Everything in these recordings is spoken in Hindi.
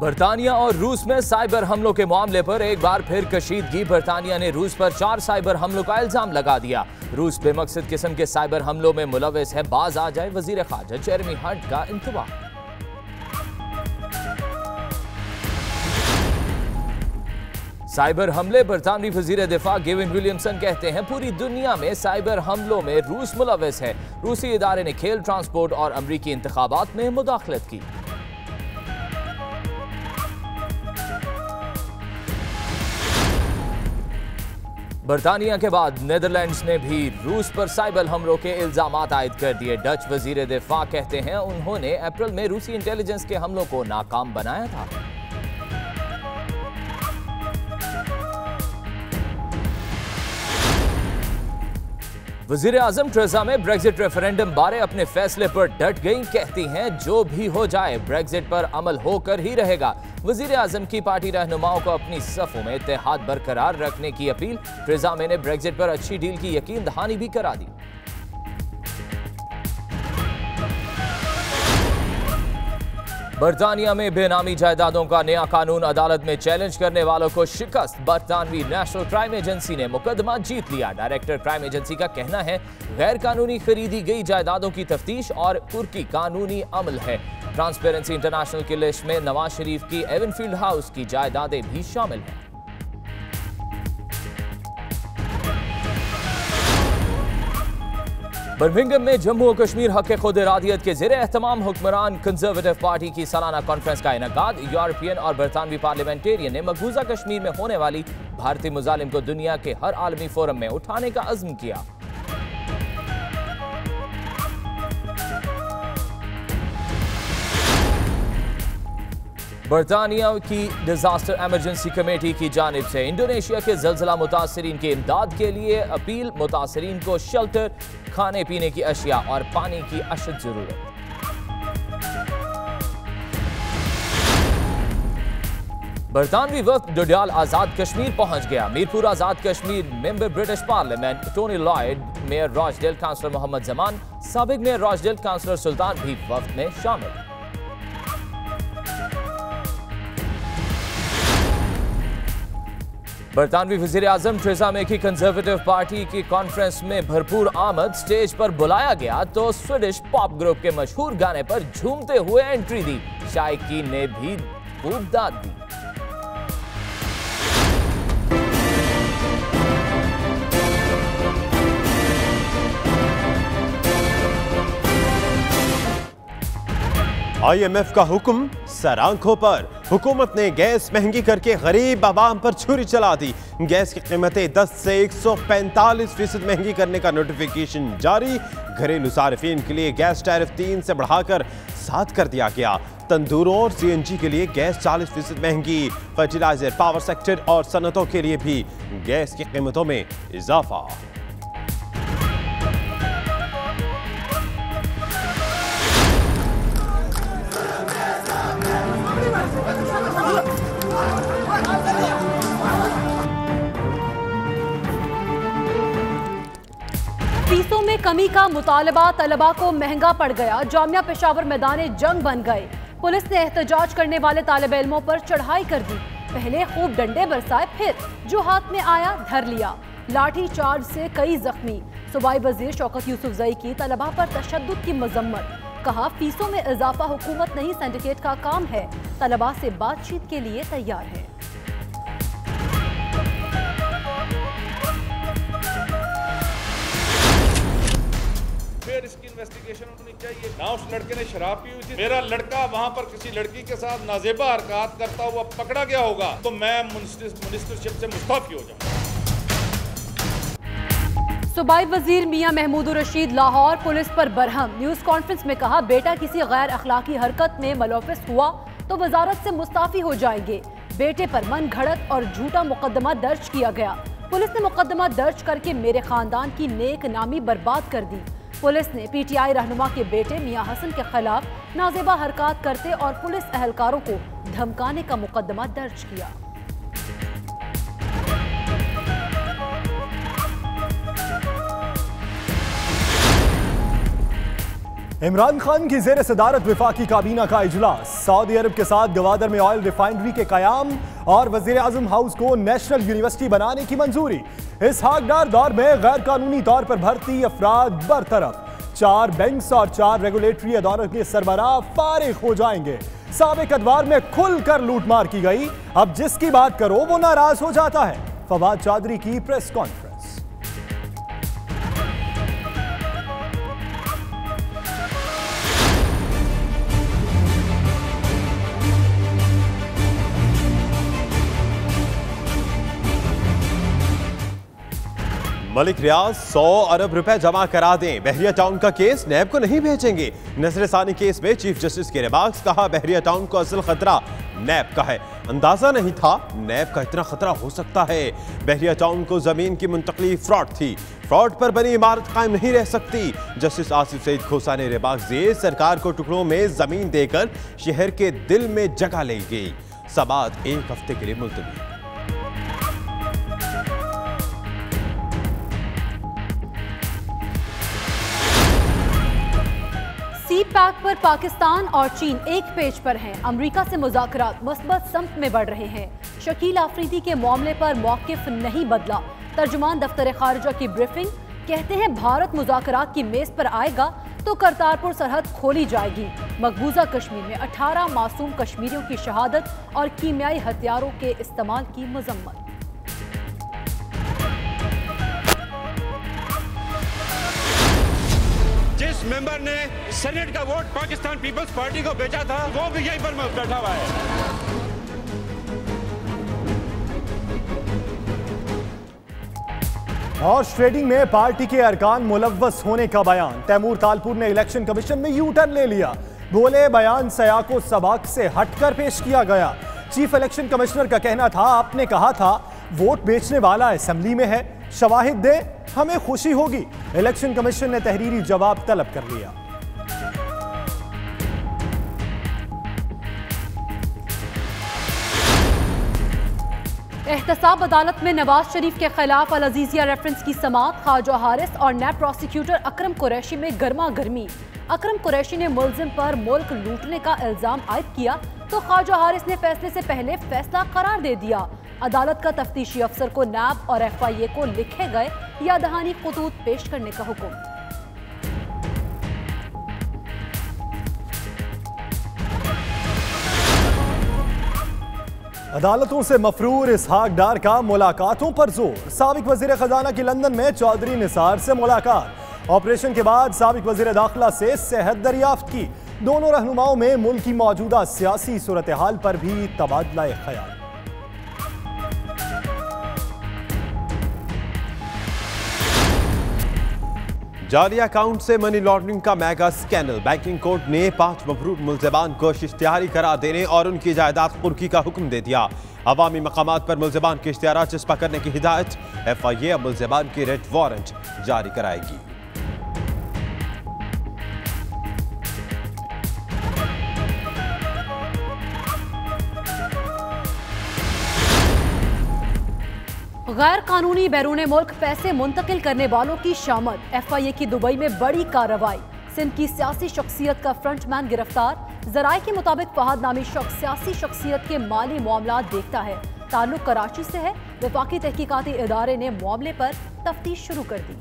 बरतानिया और रूस में साइबर हमलों के मामले पर एक बार फिर कशीदगी। बरतानिया ने रूस पर 4 साइबर हमलों का इल्जाम लगा दिया। रूस बेमकसद किस्म के साइबर हमलों में मुलव्वस है, बाज आ जाए वजीर खारजा जेरेमी हंट का इंतबाह। साइबर हमले। बरतानवी वजीर दिफा गेविन विलियमसन कहते हैं पूरी दुनिया में साइबर हमलों में रूस मुलव्वस है। रूसी इदारे ने खेल, ट्रांसपोर्ट और अमरीकी इंतखाबात में मुदाखलत की। बरतानिया के बाद नीदरलैंड्स ने भी रूस पर साइबर हमलों के इल्जाम आयद कर दिए। डच वजीर दिफा कहते हैं उन्होंने अप्रैल में रूसी इंटेलिजेंस के हमलों को नाकाम बनाया था। वजीर आजम ट्रेजा में ब्रेक्जिट रेफरेंडम बारे अपने फैसले पर डट गई। कहती हैं जो भी हो जाए ब्रेक्जिट पर अमल होकर ही रहेगा। वजीर आजम की पार्टी रहनुमाओं को अपनी सफों में इत्तेहाद बरकरार रखने की अपील। ट्रेजा में ने ब्रेक्जिट पर अच्छी डील की यकीन दहानी भी करा दी। बरतानिया में बेनामी जायदादों का नया कानून अदालत में चैलेंज करने वालों को शिकस्त। बरतानवी नेशनल क्राइम एजेंसी ने मुकदमा जीत लिया। डायरेक्टर क्राइम एजेंसी का कहना है गैर कानूनी खरीदी गई जायदादों की तफ्तीश और कुर्की कानूनी अमल है। ट्रांसपेरेंसी इंटरनेशनल की लिस्ट में नवाज शरीफ की एवनफील्ड हाउस की जायदादें भी शामिल हैं। बर्मिंघम में जम्मू और कश्मीर हक खुद इरादियत के ज़ेरे एहतमाम हुक्मरान कंजर्वेटिव पार्टी की सालाना कॉन्फ्रेंस का इनेकाद। यूरोपियन और बरतानवी पार्लियामेंटेरियन ने मकबूजा कश्मीर में होने वाली भारतीय मुजालिम को दुनिया के हर आलमी फोरम में उठाने का अज़्म किया। बरतानिया की डिजास्टर इमरजेंसी कमेटी की जानिब से इंडोनेशिया के ज़लज़ला मुतासरीन की इमदाद के लिए अपील। मुतासरीन को शेल्टर, खाने पीने की अशिया और पानी की अशद जरूरत। बरतानवी वफ्द डोडियाल आज़ाद कश्मीर पहुंच गया। Mirpur Azad Kashmir member British parliament Tony Lloyd, mayor Rochdale councillor Mohammad Zaman, साबिक मेयर रॉचडेल काउंसलर सुल्तान भी वफ्द में शामिल। बरतानवी वज़ीर आज़म ट्रेजा मे की कंजर्वेटिव पार्टी की कॉन्फ्रेंस में भरपूर आमद। स्टेज पर बुलाया गया तो स्वीडिश पॉप ग्रुप के मशहूर गाने पर झूमते हुए एंट्री दी। शायकीन ने भी खूब दाद दी। IMF का हुक्म सर आंखों पर। हुकूमत ने गैस महंगी करके गरीब आवाम पर छुरी चला दी। गैस की कीमतें 10 से 145% महंगी करने का नोटिफिकेशन जारी। घरेलू सार्फिन के लिए गैस टैरिफ 3 से बढ़ाकर 7 कर दिया गया। तंदूरों और CNG के लिए गैस 40% महंगी। फर्टिलाइजर, पावर सेक्टर और सनतों के लिए भी गैस की कीमतों में इजाफा। फीसों में कमी का मुतालबा तलबा को महंगा पड़ गया। जामिया पेशावर मैदान जंग बन गए। पुलिस ने एहतजाज करने वाले तालिब इल्मों पर चढ़ाई कर दी। पहले खूब डंडे बरसाए, फिर जो हाथ में आया धर लिया। लाठी चार्ज से कई जख्मी। सूबाई वजीर शौकत यूसुफजई की तलबा पर तशद्दुद की मजम्मत। कहा फीसों में इजाफा हुकूमत नहीं सिंडिकेट का काम है। तलबा से बातचीत के लिए तैयार है। इसकी इन्वेस्टिगेशन होनी चाहिए ना। उस लड़के ने शराब पी हुई थी, मेरा लड़का वहां पर किसी लड़की के साथ नाजेबा हरकत करता हुआ पकड़ा गया होगा तो मैं मिनिस्टरशिप से मुस्तफी हो जाऊंगा। सूबाई वजीर मियां महमूद रशीद लाहौर पुलिस पर बरहम। न्यूज कॉन्फ्रेंस में कहा बेटा किसी गैर अखलाकी हरकत में मुलव्वस हुआ तो वजारत से मुस्ताफी हो जाएंगे। बेटे पर मन घड़त और झूठा मुकदमा दर्ज किया गया। पुलिस ने मुकदमा दर्ज करके मेरे खानदान की नेक नामी बर्बाद कर दी। पुलिस ने PTI रहनुमा के बेटे मियां हसन के खिलाफ नाजेबा हरकत करते और पुलिस एहलकारों को धमकाने का मुकदमा दर्ज किया। इमरान खान की जेर सदारत वफाकी काबीना का इजलास, सऊदी अरब के साथ गवादर में ऑयल रिफाइनरी के कयाम और वजीर आजम हाउस को नेशनल यूनिवर्सिटी बनाने की मंजूरी। इसहाक डार दौर में गैर कानूनी तौर पर भर्ती अफराद बरतरफ, 4 बैंक्स और 4 रेगुलेटरी अदालत के सरबराह फारिग हो जाएंगे। साबिक अदवार में खुलकर लूटमार की गई, अब जिसकी बात करो वो नाराज हो जाता है। फवाद चौधरी की प्रेस कॉन्फ्रेंस। मलिक रियाज 100 अरब रुपए जमा करा दें, बहरिया टाउन का केस नैब को नहीं भेजेंगे। नजर सानी केस में चीफ जस्टिस के रिमार्क्स, कहा बहरिया टाउन को असल खतरा नैब का है, अंदाजा नहीं था नैब का इतना खतरा हो सकता है। बहरिया टाउन को जमीन की मुंतकली फ्रॉड थी, फ्रॉड पर बनी इमारत कायम नहीं रह सकती। जस्टिस आसिफ सईद खोसा ने रिमार्क्स दिए, सरकार को टुकड़ों में जमीन देकर शहर के दिल में जगह ले गई। समाअत 1 हफ्ते के लिए मुलतवी। सी पैक पर पाकिस्तान और चीन एक पेज पर हैं। अमेरिका से मुज़ाकरात मस्बत सम्त में बढ़ रहे हैं। शकील आफरीदी के मामले पर मौक़िफ़ नहीं बदला, तर्जुमान दफ्तर खारिजा की ब्रीफिंग, कहते हैं भारत मुज़ाकरात की मेज़ पर आएगा तो करतारपुर सरहद खोली जाएगी। मकबूजा कश्मीर में 18 मासूम कश्मीरियों की शहादत और कीमियाई हथियारों के इस्तेमाल की मजम्मत। जिस मेंबर ने सेनेट का वोट पाकिस्तान पीपल्स पार्टी को बेचा था वो भी यहीं पर बैठा हुआ है। हॉर्स ट्रेडिंग में पार्टी के अरकान मुलव्वस होने का बयान, तैमूर तालपुर ने इलेक्शन कमीशन में यू टर्न ले लिया। बोले बयान सयाको सबाक से हटकर पेश किया गया। चीफ इलेक्शन कमिश्नर का कहना था, आपने कहा था वोट बेचने वाला असेंबली में है, शवाहिद दे हमें खुशी होगी। इलेक्शन कमीशन ने तहरीरी जवाब तलब कर लिया। एहतसाब अदालत में नवाज शरीफ के खिलाफ अल अजीजिया रेफरेंस की समाअत, ख्वाजा हारिस और नैब प्रोसिक्यूटर अकरम कुरैशी में गर्मा गर्मी। अकरम कुरैशी ने मुल्जिम पर मुल्क लूटने का इल्जाम आयद किया तो ख्वाजा हारिस ने फैसले से पहले फैसला करार दे दिया। अदालत का तफ्तीशी अफसर को नैब और FIA को लिखे गए यादहानी खतूत पेश करने का हुक्म। अदालतों से मफरूर इसहाक डार का मुलाकातों पर जोर, साबिक वजीर खजाना की लंदन में चौधरी निसार से मुलाकात। ऑपरेशन के बाद साबिक वजीर दाखिला से सेहत दरियाफ्त की। दोनों रहनुमाओं में मुल्क की मौजूदा सियासी सूरत हाल पर भी तबादला ख्याल। जाली अकाउंट से मनी लॉन्ड्रिंग का मेगा स्कैंडल, बैंकिंग कोर्ट ने 5 मफरूर मुल्ज़िमान को इश्तिहारी करार देने और उनकी जायदाद कुर्की का हुक्म दे दिया। अवामी मकामात पर मुल्ज़िमान के इश्तिहारात चस्पा करने की हिदायत, FIA मुल्ज़िमान की रेड वारंट जारी कराएगी। गैर कानूनी बैरून मुल्क पैसे मुंतकिल करने वालों की शामद, FIA की दुबई में बड़ी कार्रवाई। सिंध की सियासी शख्सियत का फ्रंटमैन गिरफ्तार। जराये के मुताबिक फहद नामी शख्स सियासी शख्सियत के माली मामलात देखता है, ताल्लुक कराची से है। वफाकी तहकीकाती इदारे ने मामले पर तफ्तीश शुरू कर दी।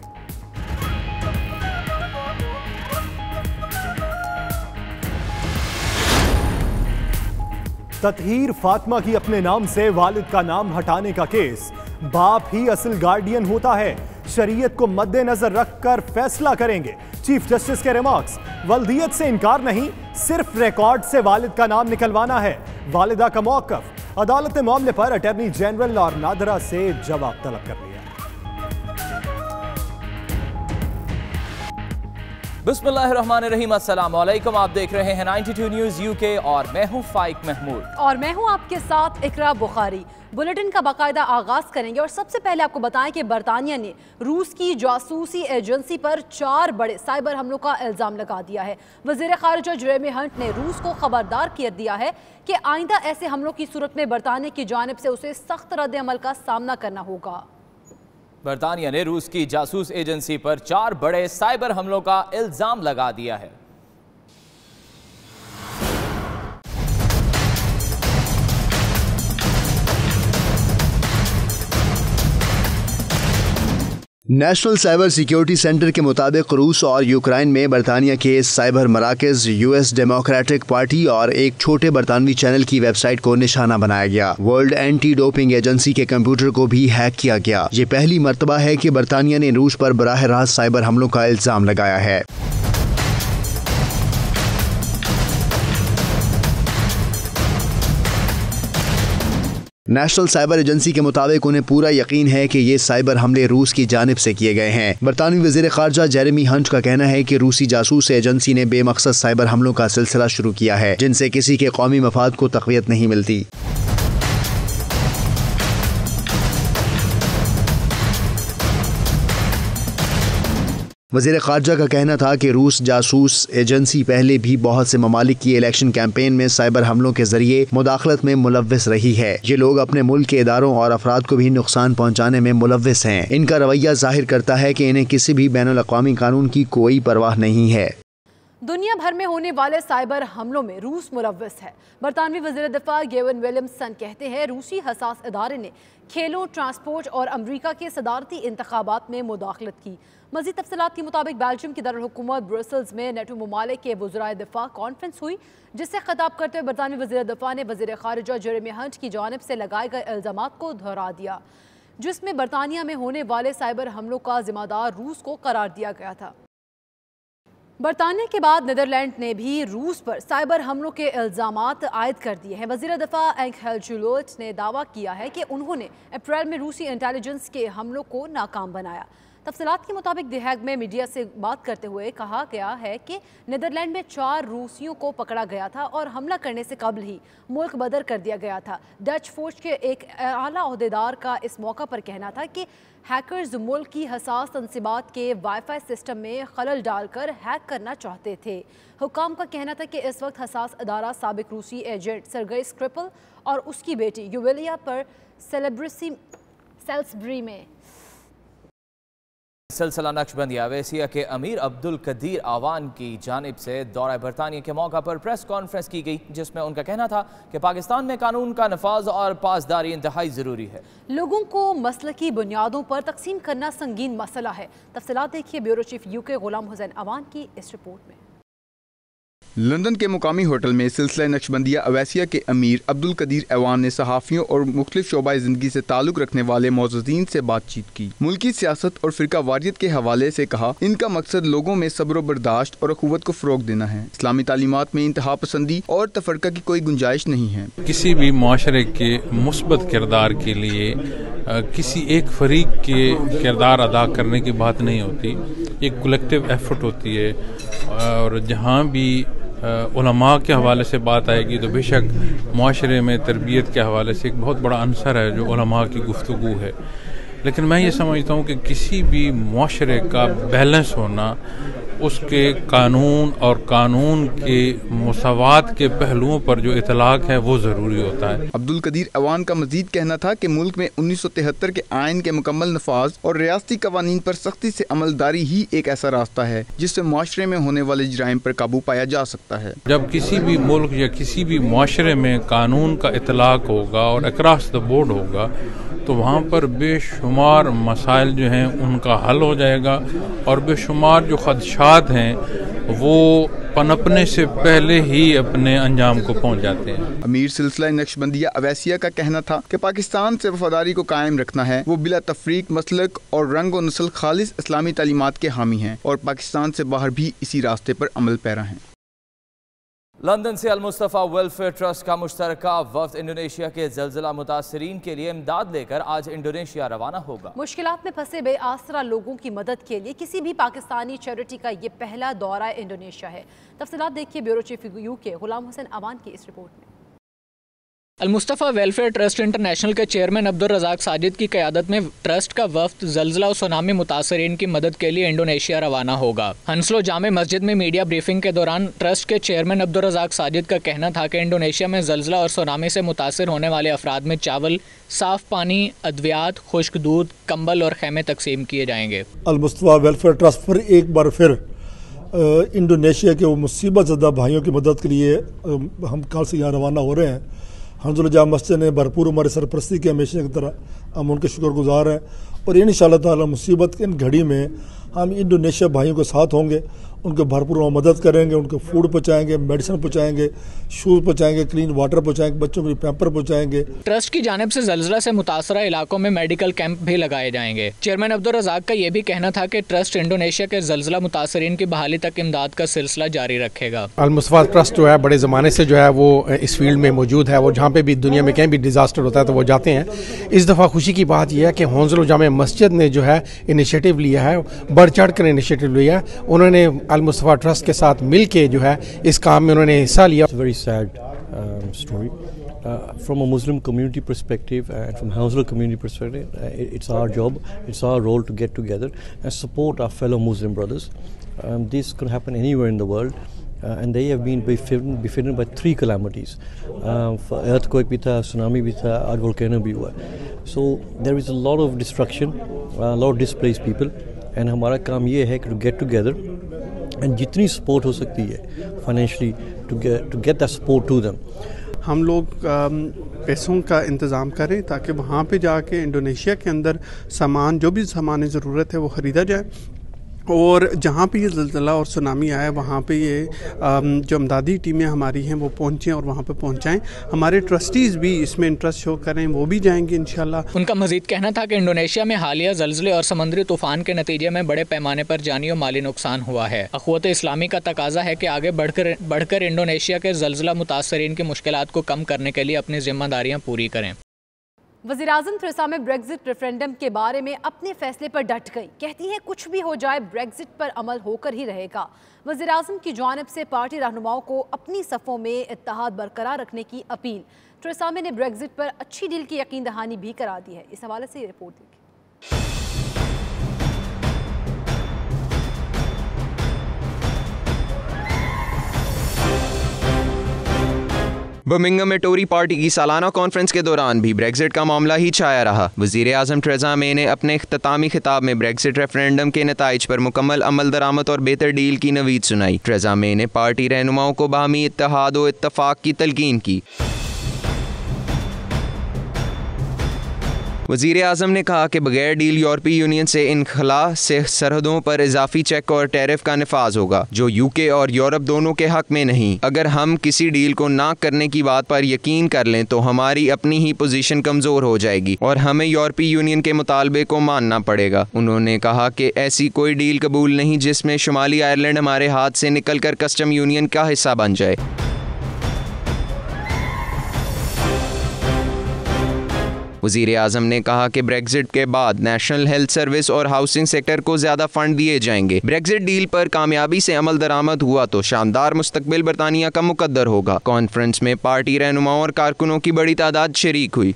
ततहीर फातिमा की अपने नाम से वालिद का नाम हटाने का केस, बाप ही असल गार्डियन होता है, शरीयत को मद्देनजर रखकर फैसला करेंगे। चीफ जस्टिस के रिमार्क्स, वल्दियत से इनकार नहीं, सिर्फ रिकॉर्ड से वालिद का नाम निकलवाना है। वालिदा का मौक़िफ़, अदालत ने मामले पर अटॉर्नी जनरल और नादरा से जवाब तलब कर लिया। बिस्मिल्लाहिर्रहमानिर्रहीम, अस्सलाम वालेकुम। आप देख रहे हैं 92 न्यूज़ UK और मैं हूं फाइक महमूद और मैं हूं आपके साथ इकरा बुखारी। बुलेटिन का बाकायदा आगाज करेंगे और सबसे पहले आपको बताएं कि बरतानिया ने रूस की जासूसी एजेंसी पर 4 बड़े साइबर हमलों का इल्जाम लगा दिया है। वजीर खारिजा जेरेमी हंट ने रूस को खबरदार कर दिया है कि आइंदा ऐसे हमलों की सूरत में बरतानिया की जानिब से उसे सख्त रद्द अमल का सामना करना होगा। बरतानिया ने रूस की जासूस एजेंसी पर 4 बड़े साइबर हमलों का इल्जाम लगा दिया है। नेशनल साइबर सिक्योरिटी सेंटर के मुताबिक रूस और यूक्रेन में बरतानिया के साइबर मराकज, यूएस डेमोक्रेटिक पार्टी और एक छोटे बरतानवी चैनल की वेबसाइट को निशाना बनाया गया। वर्ल्ड एंटी डोपिंग एजेंसी के कंप्यूटर को भी हैक किया गया। ये पहली मर्तबा है कि बरतानिया ने रूस पर बराह रास्त साइबर हमलों का इल्जाम लगाया है। नेशनल साइबर एजेंसी के मुताबिक उन्हें पूरा यकीन है कि ये साइबर हमले रूस की जानिब से किए गए हैं। बरतानवी वज़ीर ख़ारजा जेरेमी हंट का कहना है कि रूसी जासूस एजेंसी ने बेमकसद साइबर हमलों का सिलसिला शुरू किया है, जिनसे किसी के कौमी मफाद को तक़वियत नहीं मिलती। वज़ीर ख़ारजा का कहना था कि रूस जासूस एजेंसी पहले भी बहुत से ममालिक की इलेक्शन कैंपेन में साइबर हमलों के जरिए मुदाखलत में मुलव्विस रही है। ये लोग अपने मुल्क के इदारों और अफराद को भी नुकसान पहुँचाने में मुलव्विस हैं। इनका रवैया जाहिर करता है कि इन्हें किसी भी बैनुल अक़वामी कानून की कोई परवाह नहीं है। दुनिया भर में होने वाले साइबर हमलों में रूस मुलव्विस है। बरतानवी वज़ीर दिफा गेविन विलियम्सन कहते हैं रूसी हसास इदारे ने खेलों, ट्रांसपोर्ट और अमरीका के सदारती इंतखाबात में मुदाखलत की। मज़ीद तफसीलात के मुताबिक बेल्जियम की दारुल हुकूमत ब्रसेल्स में नेटो ममालिक के वज़राए दिफा कॉन्फ्रेंस हुई, जिससे खिताब करते हुए बरतानवी वज़ीर दिफा ने वज़ीर ख़ारिजा जेरेमी हंट की जानिब से लगाए गए इल्ज़ामात को दोहरा दिया, जिसमें बरतानिया में होने वाले साइबर हमलों का जिम्मेदार रूस को करार दिया गया था। बरतानिया के बाद नीदरलैंड ने भी रूस पर साइबर हमलों के इल्ज़ामात आयद कर दिए हैं। वज़ीर दिफा एंगेल जुलोट ने दावा किया है कि उन्होंने अप्रैल में रूसी इंटेलिजेंस के हमलों को नाकाम बनाया। तफसीलात के मुताबिक द हेग में मीडिया से बात करते हुए कहा गया है कि नीदरलैंड में 4 रूसियों को पकड़ा गया था और हमला करने से कबल ही मुल्क बदर कर दिया गया था। डच फौज के एक आला ओहदेदार का इस मौका पर कहना था कि हैकर्स मुल्क की हसास तनसीबात के वाईफाई सिस्टम में खलल डालकर हैक करना चाहते थे। हुकाम का कहना था कि इस वक्त हसास अदारा साबिक रूसी एजेंट सर्गेई स्क्रिपल और उसकी बेटी यूलिया पर सेल्सबरी में सिलसिला नक्शबंदिया अवैसिया के अमीर अब्दुल कदीर आवान की जानिब से दौरा बरतानिया के मौका पर प्रेस कॉन्फ्रेंस की गई, जिसमें उनका कहना था कि पाकिस्तान में कानून का नफाज और पासदारी इंतहाई ज़रूरी है। लोगों को मसलकी बुनियादों पर तकसीम करना संगीन मसला है। तफसीलात देखिए bureau chief UK Ghulam Hussain Awan की इस रिपोर्ट में। लंदन के मुकामी होटल में सिलसिला नक्शबंदिया अवैसिया के अमीर अब्दुल कदीर ऐवान ने सहाफ़ियों और मुख्तलिफ शोबाए ज़िंदगी से ताल्लुक़ रखने वाले मौजूदीन से बातचीत की। मुल्की सियासत और फ़िरका वारियत के हवाले से कहा, इनका मकसद लोगों में सब्र बर्दाश्त और अखुवत को फ़रोग़ देना है। इस्लामी तालीमात में इंतहा पसंदी और तफरका की कोई गुंजाइश नहीं है। किसी भी माशरे के मुस्बत किरदार के लिए किसी एक फरीक के किरदार अदा करने की बात नहीं होती, एक कलेक्टिव एफर्ट होती है। और जहाँ भी उलमा के हवाले से बात आएगी तो बेशक माशरे में तरबियत के हवाले से एक बहुत बड़ा अंसर है जो उलमा की गुफ्तगू है। लेकिन मैं ये समझता हूँ कि किसी भी माशरे का बैलेंस होना, उसके कानून और कानून के मुसावात के पहलुओं पर जो इतलाक है वो ज़रूरी होता है। अब्दुल कदीर ऐवान का मजीद कहना था कि मुल्क में 1973 के आइन के मुकम्मल नफाज और रियासती कवानीन पर सख्ती से अमलदारी ही एक ऐसा रास्ता है जिससे माशरे में होने वाले जराइम पर काबू पाया जा सकता है। जब किसी भी मुल्क या किसी भी माशरे में कानून का इतलाक होगा और अक्रॉस द बोर्ड होगा तो वहाँ पर बेशुमार मसाइल जो हैं उनका हल हो जाएगा और बेशुमार जो खदशात हैं वो पनपने से पहले ही अपने अंजाम को पहुँच जाते हैं। अमीर सिलसिला नक्शबंदिया अवैसिया का कहना था कि पाकिस्तान से वफादारी को कायम रखना है। वो बिला तफरीक मसलक और रंग और नस्ल खालिस इस्लामी तालीमात के हामी हैं और पाकिस्तान से बाहर भी इसी रास्ते पर अमल पैरा हैं। लंदन से अल-मुस्तफ़ा वेलफेयर ट्रस्ट का मुश्तरका वफ्द इंडोनेशिया के ज़लज़ला मुतासरीन के लिए इमदाद लेकर आज इंडोनेशिया रवाना होगा। मुश्किलात में फंसे बेआसरा लोगों की मदद के लिए किसी भी पाकिस्तानी चैरिटी का ये पहला दौरा इंडोनेशिया है। तफसीलात देखिए bureau chief UK Ghulam Hussain Awan की इस रिपोर्ट में। अल-मुस्तफ़ा वेलफेयर ट्रस्ट इंटरनेशनल के चेयरमैन अब्दुल रज़ाक साजिद की क़यादत में ट्रस्ट का वफ्द ज़लज़ला और सुनामी मुतासरीन की मदद के लिए इंडोनेशिया रवाना होगा। हंसलो जामे मस्जिद में मीडिया ब्रीफिंग के दौरान ट्रस्ट के चेयरमैन अब्दुल रज़ाक साजिद का कहना था कि इंडोनेशिया में ज़लज़ला और सुनामी से मुतासर होने वाले अफराद में चावल, साफ़ पानी, अद्वियात, खुश्क दूध, कंबल और खेमे तकसीम किए जाएंगे। अल-मुस्तफ़ा वेलफेयर ट्रस्ट पर एक बार फिर इंडोनेशिया के वो मुसीबत ज़दा भाइयों की मदद के लिए हम कल से यहाँ रवाना हो रहे हैं। हंजुल जामा मस्जिद ने भरपूर हमारी सरपरस्ती की हमेशा की तरह हम उनके शुक्रगुजार हैं और इंशाअल्लाह ताला मुसीबत की इन घड़ी में हम इंडोनेशिया भाइयों के साथ होंगे, उनको भरपूर मदद करेंगे, उनको फूड पहुँचाएंगे, मेडिसिन पहुँचाएंगे, शूज़ पहुँचाएंगे, क्लीन वाटर पहुँचाएंगे, बच्चों को पैम्पर पहुँचाएंगे। ट्रस्ट की जानिब से ज़ल्ज़ला से मुतासरा इलाकों में मेडिकल कैंप भी लगाए जाएंगे। चेयरमैन अब्दुल रज़ाक का ये भी कहना था कि ट्रस्ट इंडोनेशिया के ज़ल्ज़ला मुतासरीन की बहाली तक इमदाद का सिलसिला जारी रखेगा। अल मुस्तफ़ा ट्रस्ट जो है बड़े ज़माने से जो है वो इस फील्ड में मौजूद है। वो जहाँ पे भी दुनिया में कहीं भी डिज़ास्टर होता है तो वो जाते हैं। इस दफ़ा खुशी की बात यह है कि हंजुल जामा मस्जिद ने जो है इनिशिएटिव लिया है, बढ़ चढ़ कर इनिशिएटिव लिया है। उन्होंने अल मुस्तफ़ा ट्रस्ट के साथ मिल के जो है इस काम में उन्होंने हिस्सा लिया। Very sad story from a Muslim community perspective and from Hounslow community perspective, it's our job, it's our role to get together and support our fellow Muslim brothers. This could happen anywhere in the world, and they have been befallen by 3 calamities. Earthquake bhi tha, tsunami bhi tha, aaj volcano bhi hua. So there is a lot of destruction, a lot of displaced people, and हमारा काम ये है कि to get together and जितनी support हो सकती है financially to get that support to them. हम लोग पैसों का इंतज़ाम करें ताकि वहाँ पे जाके इंडोनेशिया के अंदर सामान जो भी सामान ज़रूरत है वो ख़रीदा जाए, और जहाँ पे ये ज़ल्ज़ला और सुनामी आया वहाँ पे ये जो अमदादी टीमें हमारी हैं वो पहुँचें और वहाँ पे पहुँचाएँ। हमारे ट्रस्टीज़ भी इसमें इंटरेस्ट शो करें, वो भी जाएंगे इंशाल्लाह। उनका मज़ीद कहना था कि इंडोनेशिया में हालिया ज़ल्ज़ले और समुद्री तूफ़ान के नतीजे में बड़े पैमाने पर जानी और माली नुकसान हुआ है। अख़वत इस्लामी का तकाज़ा है कि आगे बढ़कर इंडोनेशिया के ज़ल्ज़ला मुतासरीन की मुश्किलात को कम करने के लिए अपनी ज़िम्मेदारियाँ पूरी करें। वज़ीर-ए-आज़म थेरेसा मे ब्रेक्जिट रेफरेंडम के बारे में अपने फैसले पर डट गई। कहती हैं कुछ भी हो जाए ब्रेक्जिट पर अमल होकर ही रहेगा। वज़ीर-ए-आज़म की जानिब से पार्टी रहनुमाओं को अपनी सफ़ों में इत्तेहाद बरकरार रखने की अपील। थेरेसा मे ने ब्रेक्जिट पर अच्छी डील की यकीन दहानी भी करा दी है। इस हवाले से ये रिपोर्ट देखिए। बर्मिंघम में टोरी पार्टी की सालाना कॉन्फ्रेंस के दौरान भी ब्रेक्जिट का मामला ही छाया रहा। वज़ीर-ए-आज़म थेरेसा मे ने अपने इख्तितामी खिताब में ब्रेक्जिट रेफरेंडम के नताइज पर मुकम्मल अमल दरामद और बेहतर डील की नवीद सुनाई। थेरेसा मे ने पार्टी रहनुमाओं को बाहमी इत्तेहाद और इत्तफाक की तलकीन की। वज़ीर-ए-आज़म ने कहा कि बगैर डील यूरोपीय यूनियन से इनखला से सरहदों पर इजाफी चेक और टैरिफ का निफाज होगा, जो यूके और यूरोप दोनों के हक में नहीं। अगर हम किसी डील को ना करने की बात पर यकीन कर लें तो हमारी अपनी ही पोजीशन कमज़ोर हो जाएगी और हमें यूरोपीय यूनियन के मुतालबे को मानना पड़ेगा। उन्होंने कहा कि ऐसी कोई डील कबूल नहीं जिसमें शुमाली आयरलैंड हमारे हाथ से निकल कर कस्टम यूनियन का हिस्सा बन जाए। वज़ीर-ए-आज़म ने कहा कि ब्रेक्जिट के बाद नेशनल हेल्थ सर्विस और हाउसिंग सेक्टर को ज़्यादा फंड दिए जाएंगे। ब्रेक्जिट डील पर कामयाबी से अमल दरामद हुआ तो शानदार मुस्तकबिल बरतानिया का मुकद्दर होगा। कॉन्फ्रेंस में पार्टी रहनुमाओं और कारकुनों की बड़ी तादाद शरीक हुई।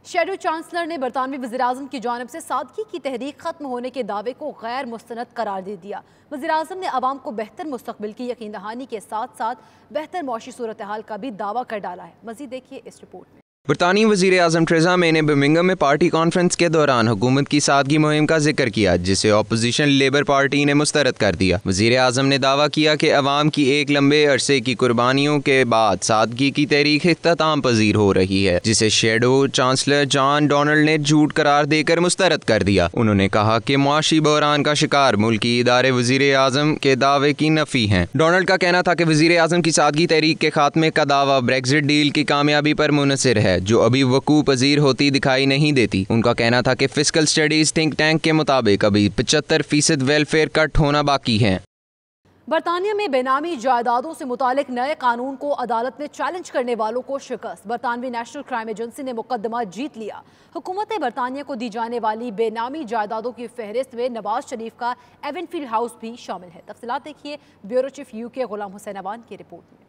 शेडो चांसलर ने बरतानवी वज़ीर-ए-आज़म की जानिब से सादगी की तहरीक खत्म होने के दावे को गैर मुस्तनद करार दे दिया। वज़ीर-ए-आज़म ने अवाम को बेहतर मुस्तकबिल की यकीन दहानी के साथ साथ बेहतर मौशी सूरत हाल का भी दावा कर डाला है। मज़ीद देखिए इस रिपोर्ट में। बरतानी वज़ीर-ए-आज़म थेरेसा मे ने बर्मिंघम में पार्टी कॉन्फ्रेंस के दौरान हुकूमत की सादगी मुहिम का जिक्र किया, जिसे अपोजिशन लेबर पार्टी ने मुस्तरद कर दिया। वज़ीर-ए-आज़म ने दावा किया कि अवाम की एक लंबे अरसे की कुर्बानियों के बाद सादगी की तहरीक इख्तिताम पजीर हो रही है, जिसे शेडो चांसलर जॉन डोनाल्ड ने झूठ करार देकर मुस्तरद कर दिया। उन्होंने कहा कि मुआशी बहरान का शिकार मुल्की इदारे वज़ीर-ए-आज़म के दावे की नफी हैं। डोनाल्ड का कहना था कि वज़ीर-ए-आज़म की सादगी तहरीक के खात्मे का दावा ब्रेक्जिट डील की कामयाबी पर मुनहसर है, जो अभी वकू पजीर होती दिखाई नहीं देती। उनका कहना था कि फिस्कल स्टडीज थिंक टैंक के मुताबिक अभी 75% वेलफेयर कट होना बाकी है। बरतानिया में बेनामी जायदादों से मुतालिक नए कानून को अदालत में चैलेंज करने वालों को शिकस्त। बरतानवी नेशनल क्राइम एजेंसी ने मुकदमा जीत लिया। हुकूमत बरतानिया को दी जाने वाली बेनामी जायदादों की फहरिस्त में नवाज शरीफ का एवनफील्ड हाउस भी शामिल है। तफसीलात देखिए bureau chief UK Ghulam Hussain Awan की रिपोर्ट में।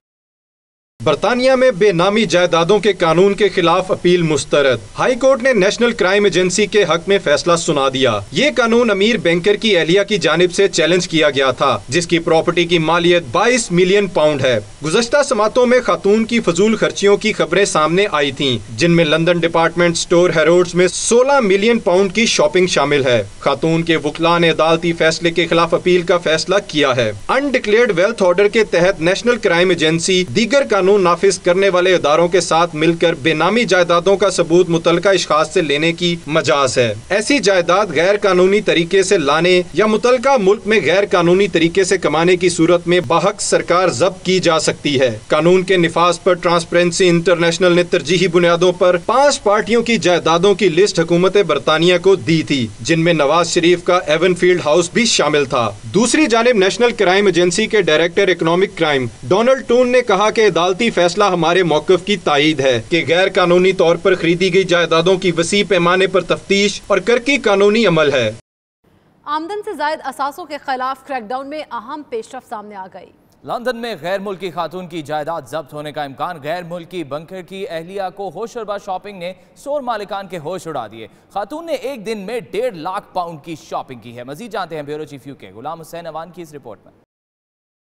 बरतानिया में बेनामी जायदादों के कानून के खिलाफ अपील मुस्तरद। हाई कोर्ट ने नेशनल क्राइम एजेंसी के हक में फैसला सुना दिया। ये कानून अमीर बैंकर की एहलिया की जानिब से चैलेंज किया गया था, जिसकी प्रॉपर्टी की मालियत 22 मिलियन पाउंड है। गुज़श्ता समातों में खातून की फजूल खर्चियों की खबरें सामने आई थीं, जिनमें लंदन डिपार्टमेंट स्टोर हैरोड्स में 16 मिलियन पाउंड की शॉपिंग शामिल है। खातून के वकला ने अदालती फैसले के खिलाफ अपील का फैसला किया है। अनडिक्लेयर्ड वेल्थ ऑर्डर के तहत नेशनल क्राइम एजेंसी दीगर कानून कानून नाफिज करने वाले इदारों के साथ मिलकर बेनामी जायदादों का सबूत मुतलका इश्खास से लेने की मजाज है। ऐसी जायदाद गैर कानूनी तरीके से लाने या मुतलका मुल्क में गैर कानूनी तरीके से कमाने की सूरत में बाहक सरकार जब्त की जा सकती है। कानून के निफाज पर ट्रांसपेरेंसी इंटरनेशनल ने तरजीही बुनियादों पर 5 पार्टियों की जायदादों की लिस्ट हुकूमत बरतानिया को दी थी, जिनमें नवाज शरीफ का एवनफील्ड हाउस भी शामिल था। दूसरी जानिब नेशनल क्राइम एजेंसी के director economic crime Donald Toon ने कहा कि अदालती फैसला हमारे मौक़िफ़ की तायीद है कि गैर कानूनी तौर पर खरीदी गई जायदादों की वसी पैमाने पर तफ्तीश और करकी कानूनी अमल है। आमदन से जायद असासों के खिलाफ क्रैकडाउन में अहम पेशरफ सामने आ गई। लंदन में गैर मुल्की खातून की जायदाद जब्त होने का इम्कान। गैर मुल्की बंकर की अहलिया को होशरबा शॉपिंग ने स्टोर मालिकान के होश उड़ा दिए। खातून ने एक दिन में 1.5 लाख पाउंड की शॉपिंग की है। मजीद जानते हैं bureau chief UK Ghulam Hussain Awan की इस रिपोर्ट में।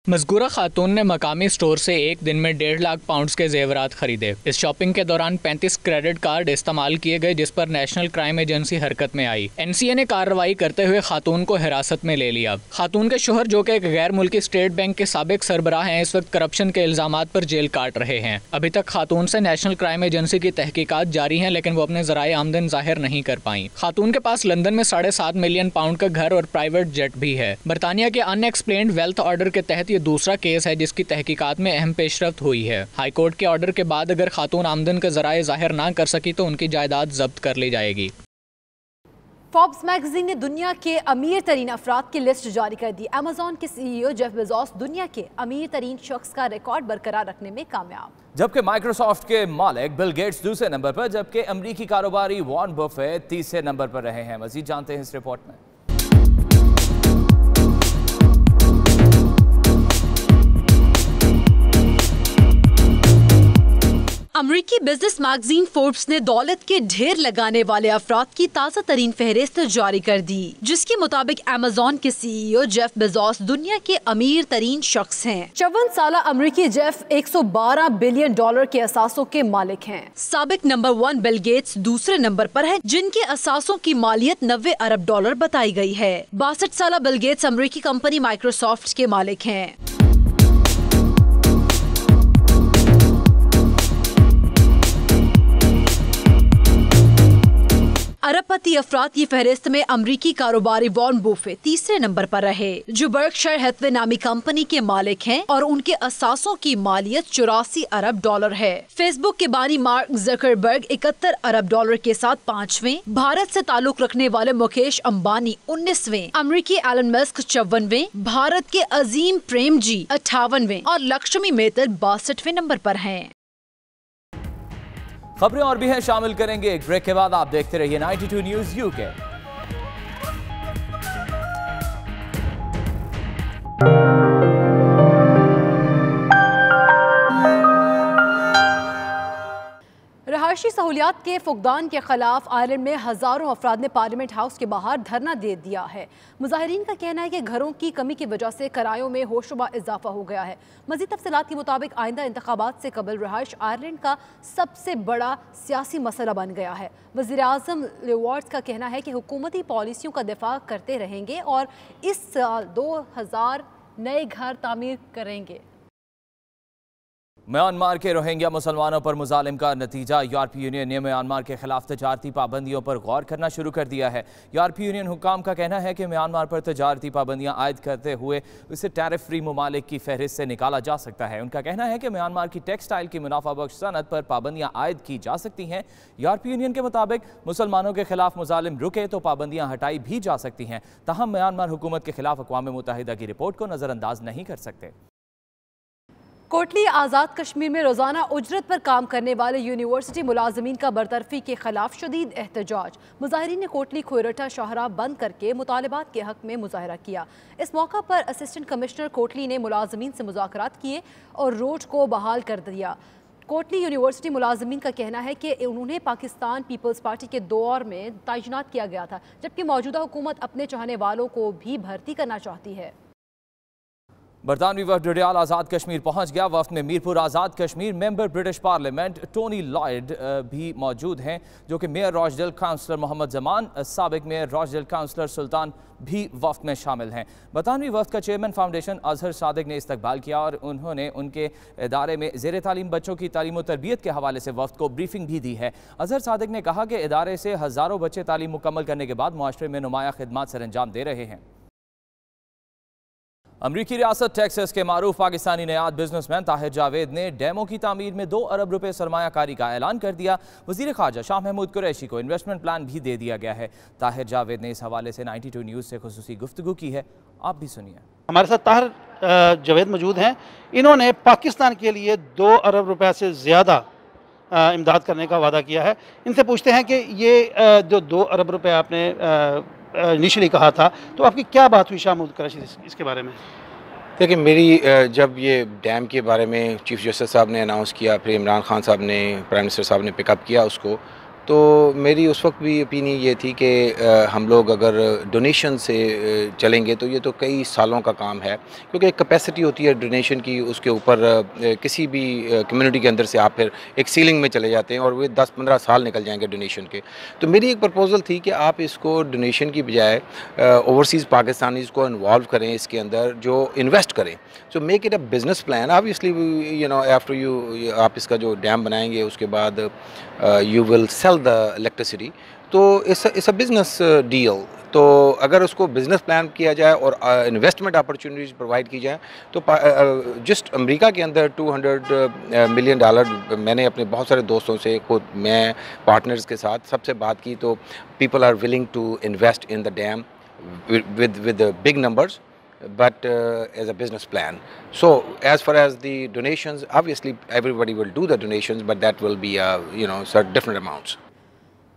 मज़कूरा खातून ने मकामी स्टोर से एक दिन में 1.5 लाख पाउंड्स के जेवरात खरीदे। इस शॉपिंग के दौरान 35 क्रेडिट कार्ड इस्तेमाल किए गए, जिस पर नेशनल क्राइम एजेंसी हरकत में आई। NCA ने कार्रवाई करते हुए खातून को हिरासत में ले लिया। खातून के शोहर, जो कि एक गैर मुल्की स्टेट बैंक के साबिक सरबराह हैं, इस वक्त करप्शन के इल्जामात पर जेल काट रहे हैं। अभी तक खातून से नेशनल क्राइम एजेंसी की तहकीकात जारी हैं, लेकिन वो अपने ज़राए आमदन जाहिर नहीं कर पाई। खातून के पास लंदन में 7.5 मिलियन पाउंड का घर और प्राइवेट जेट भी है। बरतानिया के अनएक्सप्लेन्ड वेल्थ ऑर्डर के तहत ये दूसरा केस है जिसकी तहकीकात में अहम पेशरफ्त हुई है। हाईकोर्ट के ऑर्डर के बाद अगर खातून आमदन का जराए जाहिर ना कर सकी तो उनकी जायदाद जब्त कर ली जाएगी। फोर्ब्स मैगजीन ने दुनिया के अमीर तरीन अफराद की लिस्ट जारी कर दी। अमेजॉन के CEO जेफ बेजोस दुनिया के अमीर तरीन शख्स का रिकॉर्ड बरकरार रखने में कामयाब। जबकि माइक्रोसॉफ्ट के मालिक बिल गेट्स दूसरे नंबर पर, जबकि अमरीकी कारोबारी वॉरेन बफेट तीसरे नंबर पर रहे हैं। मजीद जानते हैं इस रिपोर्ट में। अमरीकी बिजनेस मैगजीन फोर्ब्स ने दौलत के ढेर लगाने वाले अफराद की ताज़ा तरीन फहरिस्त जारी कर दी, जिसके मुताबिक अमेजॉन के CEO जेफ बेजोस दुनिया के अमीर तरीन शख्स हैं। 54 साला अमरीकी जेफ $112 बिलियन के असासों के मालिक हैं। साबिक नंबर 1 बिल गेट्स दूसरे नंबर पर है, जिनके असासों की मालियत $90 अरब बताई गई है। 62 साला बिल गेट्स अमरीकी कंपनी माइक्रोसॉफ्ट के मालिक हैं। अरबपति अफराद की फहरिस्त में अमरीकी कारोबारी वॉरेन बफेट तीसरे नंबर पर रहे, जो बर्कशायर हैथवे नामी कंपनी के मालिक हैं और उनके असासों की मालियत $84 अरब है। फेसबुक के बानी मार्क जकरबर्ग $71 अरब के साथ 5वें, भारत से ताल्लुक रखने वाले मुकेश अंबानी 19वें, अमरीकी एलन मस्क 54वें, भारत के अजीम प्रेमजी 58वें और लक्ष्मी मेहतर 62वें नंबर पर हैं। खबरें और भी हैं, शामिल करेंगे एक ब्रेक के बाद। आप देखते रहिए 92 न्यूज़ यूके। रहायशी सहूलियात के फुकदान के खिलाफ आयरलैंड में हजारों अफराद ने पार्लियामेंट हाउस के बाहर धरना दे दिया है। मुजाहिरीन का कहना है कि घरों की कमी की वजह से किरायों में होशरुबा इजाफा हो गया है। मजीद तफसीलात के मुताबिक आइंदा इंतखाबात से कबल रहायश आयरलैंड का सबसे बड़ा सियासी मसला बन गया है। वज़ीर आज़म लिवार्ड्स का कहना है कि हुकूमती पॉलिसियों का दिफा करते रहेंगे और इस साल 2000 नए घर तामीर करेंगे। म्यांमार के रोहिंग्या मुसलमानों पर मुजालिम का नतीजा। यूरोपीय यूनियन ने म्यांमार के खिलाफ तजारती पाबंदियों पर गौर करना शुरू कर दिया है। यूरोपीय यूनियन हुकाम का कहना है कि म्यांमार पर तजारती पाबंदियां आयद करते हुए उसे टैरिफ फ्री ममालिक की फहरिस्त से निकाला जा सकता है। उनका कहना है कि म्यांमार की टेक्सटाइल की मुनाफा बख्श सनत पर पाबंदियां आयद की जा सकती हैं। यूरोपीय यूनियन के मुताबिक मुसलमानों के खिलाफ मुजालिम रुके तो पाबंदियां हटाई भी जा सकती हैं। ताहम म्यांमार हुकूमत के खिलाफ अक़वाम मुत्तहिदा की रिपोर्ट को नज़रअंदाज नहीं कर सकते। कोटली आज़ाद कश्मीर में रोज़ाना उजरत पर काम करने वाले यूनिवर्सिटी मुलाजमीन का बरतरफी के खिलाफ शदीद एहतजाज। मुजाहिरीन ने कोटली खोरठा शाहराह बंद करके मुतालबात के हक में मुजाहरा किया। इस मौका पर असिस्टेंट कमिश्नर कोटली ने मुलाजमीन से मुज़ाकरात किए और रोड को बहाल कर दिया। कोटली यूनिवर्सिटी मुलाजमीन का कहना है कि उन्हें पाकिस्तान पीपल्स पार्टी के दौर में तैनात किया गया था, जबकि मौजूदा हुकूमत अपने चाहने वालों को भी भर्ती करना चाहती है। बरतानवी वफ्द डडियाल आज़ाद कश्मीर पहुंच गया। वफ्द में Mirpur Azad Kashmir member British parliament Tony Lloyd भी मौजूद हैं, जो कि mayor Rochdale councillor Mohammad Zaman, साबिक मेयर रॉचडेल काउंसलर सुल्तान भी वफ्द में शामिल हैं। बरतानवी वफ्द का चेयरमैन फाउंडेशन अजहर सादिक ने इस्तकबाल किया और उन्होंने उनके इदारे में ज़ेर तालीम बच्चों की तालीम और तरबियत के हवाले से वफ्द को ब्रीफिंग भी दी है। अजहर सादिक ने कहा कि इदारे से हज़ारों बच्चे तालीम मुकम्मल करने के बाद मुआशरे में नुमाया खिदमात सर अंजाम दे रहे हैं। अमरीकी रियासत टेक्सास के मारूफ पाकिस्तानी नयाद बिजनेसमैन ताहिर जावेद ने डैमों की तामीर में 2 अरब रुपए सरमायाकारी का ऐलान कर दिया। वजीर खारजा शाह महमूद कुरैशी को इन्वेस्टमेंट प्लान भी दे दिया गया है। ताहिर जावेद ने इस हवाले से 92 न्यूज़ से खुसूसी गुफ्तगू की है, आप भी सुनिए। हमारे साथ ताहिर जावेद मौजूद हैं। इन्होंने पाकिस्तान के लिए 2 अरब रुपए से ज़्यादा इमदाद करने का वादा किया है। इनसे पूछते हैं कि ये जो 2 अरब रुपए आपने इनिशियली कहा था, तो आपकी क्या बात हुई शाह महमूद कुरैशी इसके बारे में? देखिए, मेरी जब ये डैम के बारे में चीफ जस्टिस साहब ने अनाउंस किया, फिर इमरान खान साहब ने, प्राइम मिनिस्टर साहब ने पिकअप किया उसको, तो मेरी उस वक्त भी ओपिनियन ये थी कि हम लोग अगर डोनेशन से चलेंगे तो ये तो कई सालों का काम है, क्योंकि एक कैपेसिटी होती है डोनेशन की, उसके ऊपर किसी भी कम्युनिटी के अंदर से आप फिर एक सीलिंग में चले जाते हैं और वे 10-15 साल निकल जाएंगे डोनेशन के। तो मेरी एक प्रपोज़ल थी कि आप इसको डोनेशन की बजाय ओवरसीज़ पाकिस्तानीज़ को इन्वॉल्व करें इसके अंदर, जो इन्वेस्ट करें। So make it a business plan. Obviously you know after you आप इसका जो डैम बनाएंगे उसके बाद you will sell the electricity, तो इट्स अ बिजनेस डील। तो अगर उसको बिज़नेस प्लान किया जाए और इन्वेस्टमेंट अपॉर्चुनिटीज़ प्रोवाइड की जाए तो जस्ट अमेरिका के अंदर $200 मिलियन मैंने अपने बहुत सारे दोस्तों से, खुद मैं, पार्टनर्स के साथ सबसे बात की, तो people are willing to invest in the dam with big numbers, but as a business plan. So as far as the donations, obviously everybody will do the donations, but that will be certain different amounts.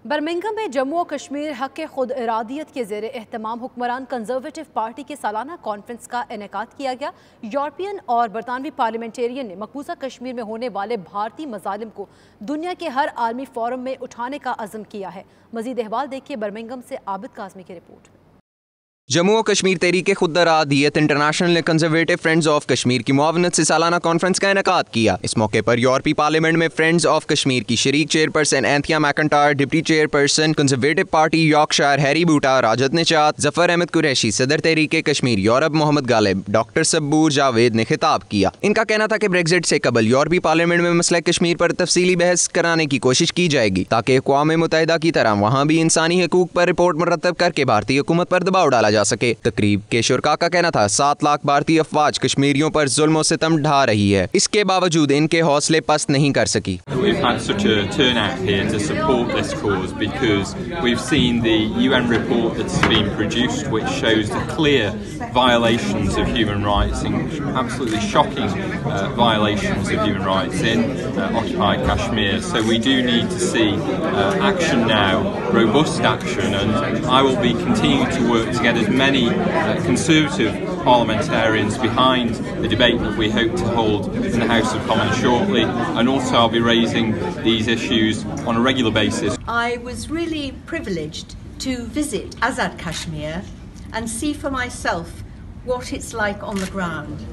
Birmingham में जम्मू और कश्मीर हक़ खुद इरादियत के ज़ेर एहतमाम हुक्मरान कंजर्वेटिव पार्टी के सालाना कॉन्फ्रेंस का इनेकाद किया गया। यूरोपियन और बरतानवी पार्लियामेंटेरियन ने मकबूजा कश्मीर में होने वाले भारतीय मजालिम को दुनिया के हर आलमी फोरम में उठाने का अज़म किया है। मज़ीद अहवाल देखिए बर्मिंघम से आबिद काज़मी की रिपोर्ट। जम्मू और कश्मीर तहरीक खुद इरादियत इंटरनेशनल ने कंजर्वेटिव फ्रेंड्स ऑफ कश्मीर की मुआवनत से सालाना कॉन्फ्रेंस का इनेकाद किया। इस मौके पर यूरोपीय पार्लियामेंट में फ्रेंड्स ऑफ कश्मीर की शरीक chairperson Anthea McIntyre, deputy chairperson Conservative party Yorkshire Harry Boota, राजद निजात, जफर अहमद कुरैशी, सदर तहरीक कश्मीर यूरोप मोहम्मद गालिब, डॉक्टर सब्बूर जावेद ने खिताब किया। इनका कहना था कि ब्रेग्जिट से कबल यूरोपीय पार्लियामेंट में मसला कश्मीर पर तफसीली बहस कराने की कोशिश की जाएगी, ताकि अक़वाम मुत्तहिदा की तरह वहाँ भी इंसानी हकूक पर रिपोर्ट मुरतब करके भारतीय हुकूमत पर दबाव डाला जा सके। तकरीब के शुरका का कहना था 7 लाख भारतीय अफवाज कश्मीरियों पर जुल्म सितम ढा रही है, इसके बावजूद इनके हौसले पस्त नहीं कर सकी। We've had such a turnout here to support this cause because we've seen the UN report that's been produced, which shows the clear violations of human rights, absolutely shocking violations of human rights in occupied Kashmir. So we do need to see action now, robust action, and I will be continuing to work to get as many Conservative parliamentarians behind the debate that we hope to hold in the House of Commons shortly, and also I'll be raising these issues on a regular basis. I was really privileged to visit Azad Kashmir and see for myself what it's like on the ground,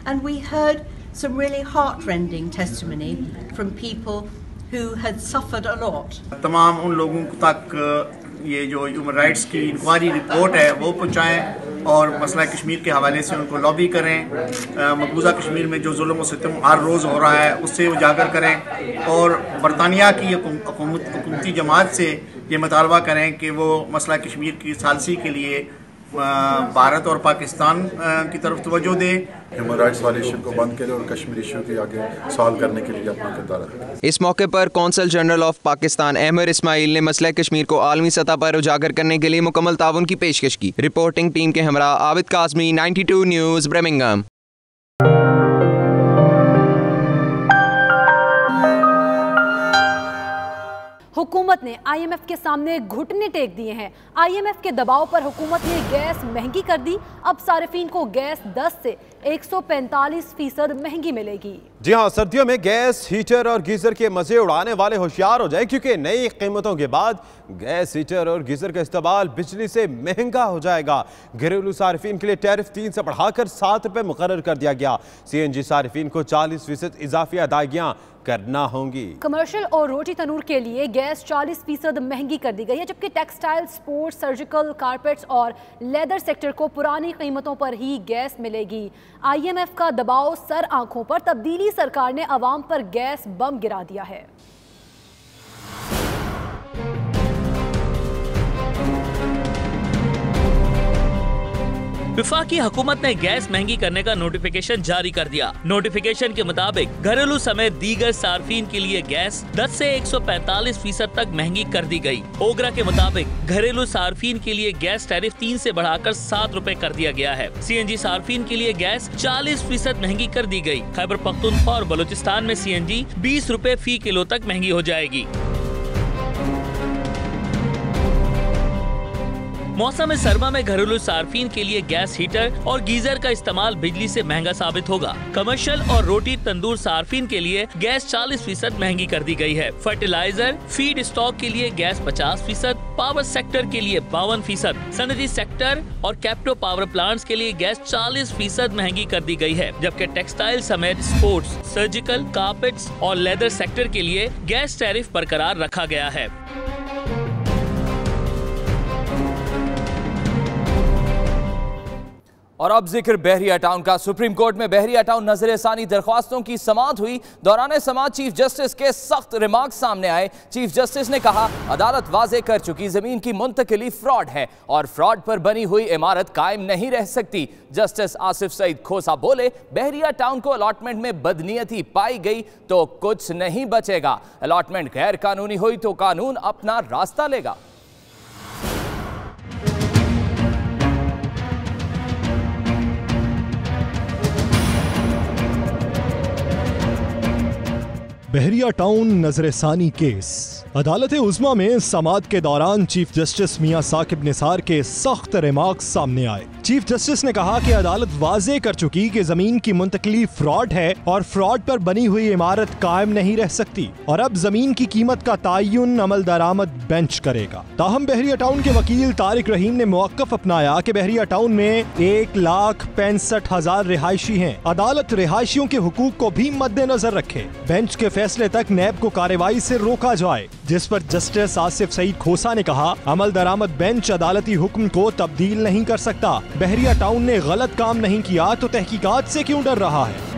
and we heard some really heartrending testimony from people who had suffered a lot. तमाम उन लोगों तक ये जो ह्यूमन राइट्स की इंक्वायरी रिपोर्ट है वो पहुँचाएँ और मसला कश्मीर के हवाले से उनको लॉबी करें। मकबूजा कश्मीर में जो जुल्म और सितम हर रोज़ हो रहा है उससे उजागर करें और बरतानिया की हुकूमती जमात से ये मुतालबा करें कि वो मसला कश्मीर की सालसी के लिए भारत और पाकिस्तान की तरफ तवज्जो दे, ह्यूमन राइट्स वायलेशन को बंद करे और कश्मीर इशू के आगे सॉल्व करने के लिए अपना किरदार अदा। इस मौके पर consul general of Pakistan Ahmed Ismail ने मसला कश्मीर को आलमी सतह पर उजागर करने के लिए मुकम्मल ताउन की पेशकश की। रिपोर्टिंग टीम के हमरा आबिद काज़मी, 92 न्यूज़, बर्मिंघम। हुकूमत ने IMF के सामने घुटने टेक दिए हैं। IMF के दबाव पर हुकूमत ने गैस महंगी कर दी। अब सार्फिन को गैस 10 से 145% महंगी मिलेगी। जी हाँ, सर्दियों में गैस हीटर और गीजर के मजे उड़ाने वाले होशियार हो जाए, क्योंकि नई कीमतों के बाद गैस हीटर और गीजर का इस्तेमाल बिजली से महंगा हो जाएगा। घरेलू सार्फिन के लिए टैरिफ 3 से बढ़ाकर 7 रुपए मुकर्रर कर दिया गया। CNG सार्फिन को 40% इजाफी अदायगियां करना होंगी। कमर्शियल और रोटी तनूर के लिए गैस 40% महंगी कर दी गई है, जबकि टेक्सटाइल, स्पोर्ट्स, सर्जिकल, कारपेट्स और लेदर सेक्टर को पुरानी कीमतों पर ही गैस मिलेगी। IMF का दबाव सर आंखों पर, तब्दीली सरकार ने अवाम पर गैस बम गिरा दिया है। वफाकी हुकूमत ने गैस महंगी करने का नोटिफिकेशन जारी कर दिया। नोटिफिकेशन के मुताबिक घरेलू समेत दीगर सार्फिन के लिए गैस 10 से 145% तक महंगी कर दी गई। ओगरा के मुताबिक घरेलू सार्फिन के लिए गैस टैरिफ 3 से बढ़ाकर 7 रुपए कर दिया गया है। CNG सार्फिन के लिए गैस 40% महंगी कर दी गई। खैबर पख्तूनख्वा और बलूचिस्तान में CNG 20 रुपए फी किलो तक महंगी हो जाएगी। मौसम सरमा में घरेलू सार्फिन के लिए गैस हीटर और गीजर का इस्तेमाल बिजली से महंगा साबित होगा। कमर्शियल और रोटी तंदूर सार्फिन के लिए गैस 40% महंगी कर दी गई है। फर्टिलाइजर, फीड स्टॉक के लिए गैस 50%, पावर सेक्टर के लिए 52%, सनदी सेक्टर और कैप्टो पावर प्लांट्स के लिए गैस 40% महंगी कर दी गई है। जबकि टेक्सटाइल समेत स्पोर्ट्स, सर्जिकल, कारपेट्स और लेदर सेक्टर के लिए गैस टैरिफ बरकरार रखा गया है। और अब जिक्र बहरिया टाउन का। सुप्रीम कोर्ट में बहरिया टाउन नजरसानी दरख्वास्तों की समाअत हुई। दौरान समाअत चीफ जस्टिस के सख्त रिमार्क्स सामने आए। चीफ जस्टिस ने कहा, अदालत वाजे कर चुकी जमीन की मुंतकिली फ्रॉड है और फ्रॉड पर बनी हुई इमारत कायम नहीं रह सकती। जस्टिस आसिफ सईद खोसा बोले, बहरिया टाउन को अलॉटमेंट में बदनीयती पाई गई तो कुछ नहीं बचेगा। अलॉटमेंट गैर कानूनी हुई तो कानून अपना रास्ता लेगा। बहरिया टाउन नजरसानी केस। अदालत उज़्मा में समाअत के दौरान चीफ जस्टिस मियां साकिब निसार के सख्त रिमार्क्स सामने आए। चीफ जस्टिस ने कहा कि अदालत वाजे कर चुकी कि जमीन की मुंतकिली फ्रॉड है और फ्रॉड पर बनी हुई इमारत कायम नहीं रह सकती और अब जमीन की कीमत का तयन अमल दरामद बेंच करेगा। ताहम बहरिया टाउन के वकील तारिक रहीम ने मौक़िफ़ अपनाया कि बहरिया टाउन में 1,65,000 रिहायशी हैं। अदालत रिहायशियों के हुकूक को भी मद्देनजर रखे। बेंच के फैसले तक नैब को कार्रवाई से रोका जाए, जिस पर जस्टिस आसिफ सईद खोसा ने कहा, अमल दरामद बेंच अदालती हुक्म को तब्दील नहीं कर सकता। बहरिया टाउन ने गलत काम नहीं किया तो तहकीकात से क्यों डर रहा है?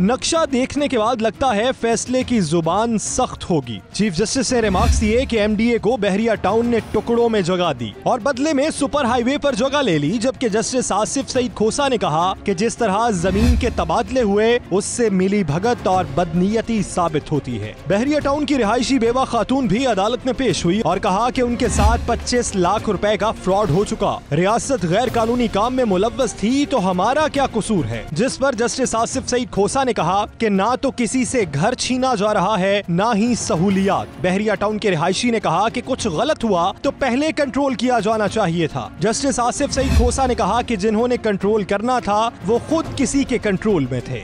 नक्शा देखने के बाद लगता है फैसले की जुबान सख्त होगी। चीफ जस्टिस ने रिमार्क्स दिए कि MDA को बहरिया टाउन ने टुकड़ों में जगह दी और बदले में सुपर हाईवे पर जगह ले ली, जबकि जस्टिस आसिफ सईद खोसा ने कहा कि जिस तरह जमीन के तबादले हुए उससे मिली भगत और बदनीयती साबित होती है। बहरिया टाउन की रिहायशी बेवा खातून भी अदालत में पेश हुई और कहा कि उनके साथ 25 लाख रुपए का फ्रॉड हो चुका। रियासत गैर कानूनी काम में मुलव्वस थी तो हमारा क्या कसूर है? जिस पर जस्टिस आसिफ सईद खोसा ने कहा कि ना तो किसी से घर छीना जा रहा है ना ही सहूलियात। बहरिया टाउन के रिहायशी ने कहा कि कुछ गलत हुआ तो पहले कंट्रोल किया जाना चाहिए था। जस्टिस आसिफ सईद खोसा ने कहा कि जिन्होंने कंट्रोल करना था वो खुद किसी के कंट्रोल में थे।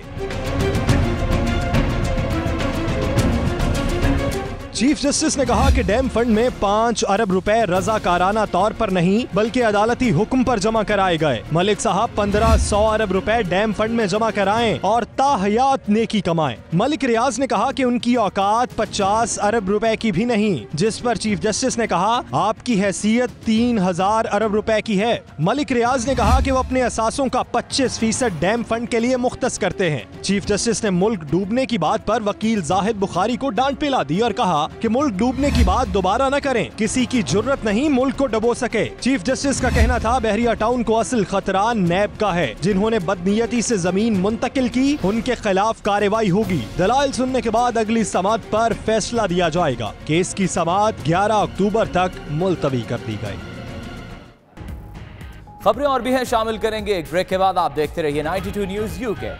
चीफ जस्टिस ने कहा कि डैम फंड में 5 अरब रुपए रजाकाराना तौर पर नहीं बल्कि अदालती हुक्म पर जमा कराए गए। मलिक साहब 1500 अरब रुपए डैम फंड में जमा कराएं और ताहयात नेकी कमाएं। मलिक रियाज ने कहा कि उनकी औकात 50 अरब रुपए की भी नहीं, जिस पर चीफ जस्टिस ने कहा आपकी हैसियत 3000 अरब रुपए की है। मलिक रियाज ने कहा कि वो अपने असासों का 25% डैम फंड के लिए मुख्तस करते हैं। चीफ जस्टिस ने मुल्क डूबने की बात पर वकील जाहिद बुखारी को डांट पिला दी और कहा कि मुल्क डूबने की बात दोबारा न करें, किसी की जुर्रत नहीं मुल्क को डुबो सके। चीफ जस्टिस का कहना था बहरिया टाउन को असल खतरा नैब का है, जिन्होंने बदनीयती से जमीन मुंतकिल की उनके खिलाफ कार्रवाई होगी। दलाइल सुनने के बाद अगली समाअत पर फैसला दिया जाएगा। केस की समाअत 11 अक्टूबर तक मुलतवी कर दी गई। खबरें और भी हैं, शामिल करेंगे एक ब्रेक के बाद। आप देखते रहिए 92 news UK।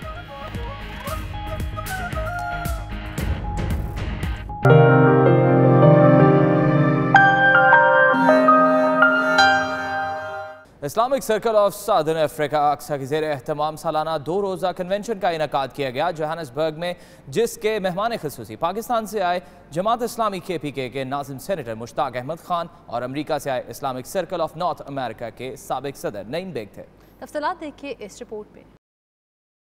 Islamic circle of southern Africa अक्सा के ज़ेर एहतमाम सालाना 2 रोज़ा कन्वेंशन का इनेकाद किया गया जोहान्सबर्ग में, जिसके मेहमान ख़ुसूसी पाकिस्तान से आए जमात इस्लामी KPK के नाज़िम सेनेटर मुश्ताक अहमद खान और अमरीका से आए Islamic circle of north America के साबिक सदर नईम बेग थे। तफसीलात देखिए इस रिपोर्ट में।